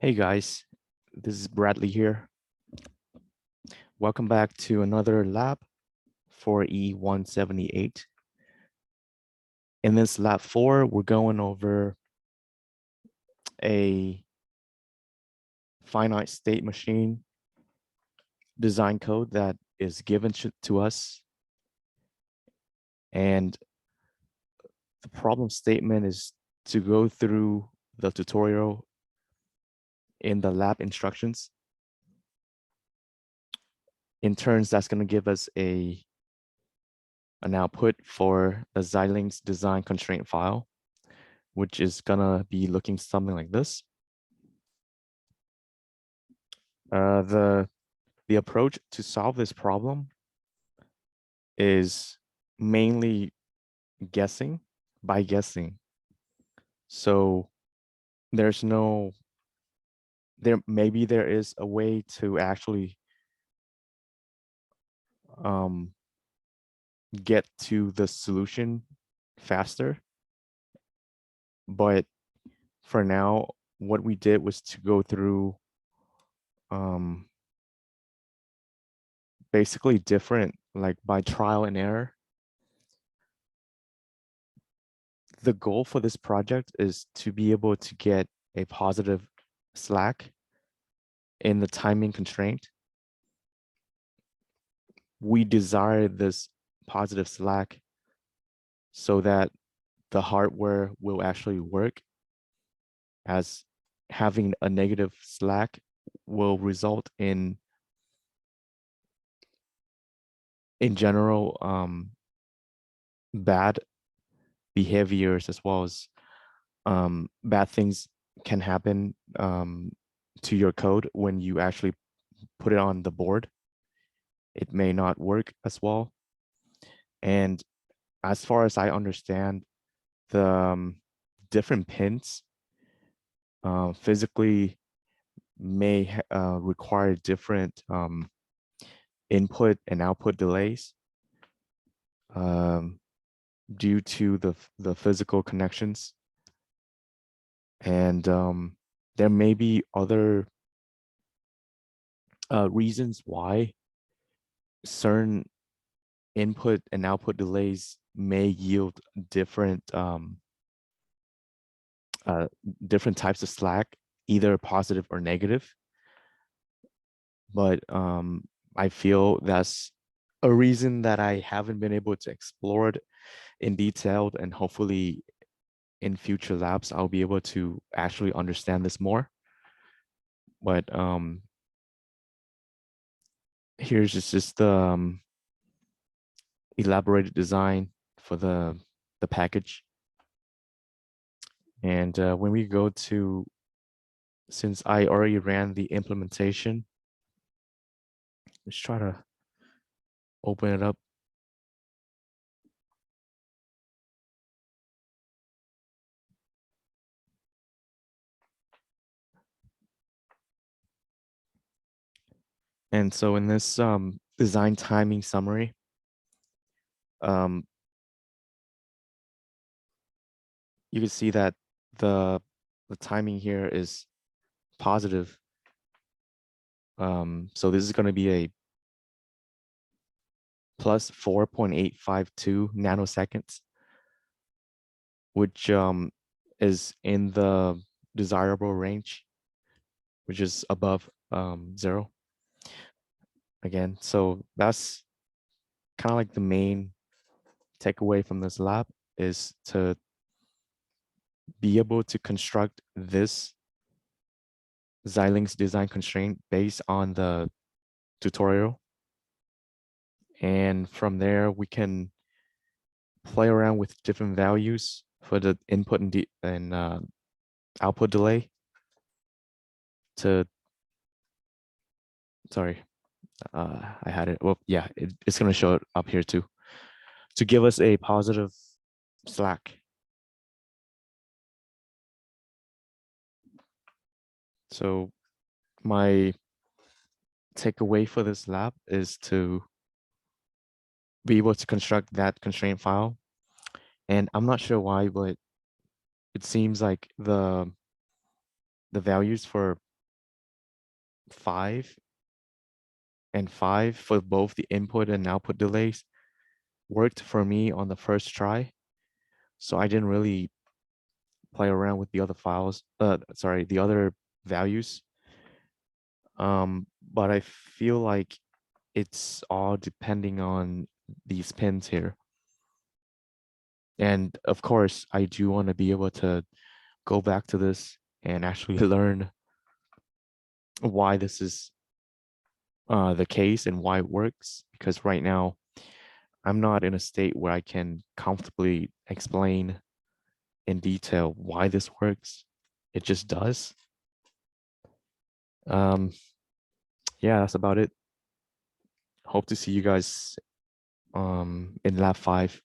Hey guys, this is Bradley here. Welcome back to another lab for E178. In this lab 4, we're going over a finite state machine design code that is given to us. And the problem statement is to go through the tutorial in the lab instructions. In turns, that's going to give us an output for the Xilinx design constraint file, which is gonna be looking something like this. The approach to solve this problem is mainly guessing by guessing. So there's no, maybe there is a way to actually get to the solution faster. But for now, what we did was to go through basically different, like by trial and error. The goal for this project is to be able to get a positive slack in the timing constraint. We desire this positive slack so that the hardware will actually work, as having a negative slack will result in general bad behaviors, as well as bad things can happen to your code when you actually put it on the board. It may not work as well. And as far as I understand, the different pins physically may require different input and output delays due to the physical connections. And there may be other reasons why certain input and output delays may yield different different types of slack, either positive or negative. But I feel that's a reason that I haven't been able to explore it in detail, and hopefully in future labs I'll be able to actually understand this more. But here's just the elaborated design for the package. And when we go to, since I already ran the implementation, let's try to open it up. And so in this design timing summary, you can see that the timing here is positive. So this is going to be a plus 4.852 nanoseconds, which is in the desirable range, which is above 0. Again, so that's kind of like the main takeaway from this lab, is to be able to construct this Xilinx design constraint based on the tutorial. And from there, we can play around with different values for the input and output delay to, sorry, I had it. Well, yeah, it's going to show it up here too, to give us a positive slack. So my takeaway for this lab is to be able to construct that constraint file. And I'm not sure why, but it seems like the values for 5 and 5 for both the input and output delays worked for me on the first try. So I didn't really play around with the other files, sorry, the other values. But I feel like it's all depending on these pins here. And of course, I do want to be able to go back to this and actually learn why this is the case and why it works. Because right now, I'm not in a state where I can comfortably explain in detail why this works. It just does. Yeah, that's about it. Hope to see you guys in lab 5.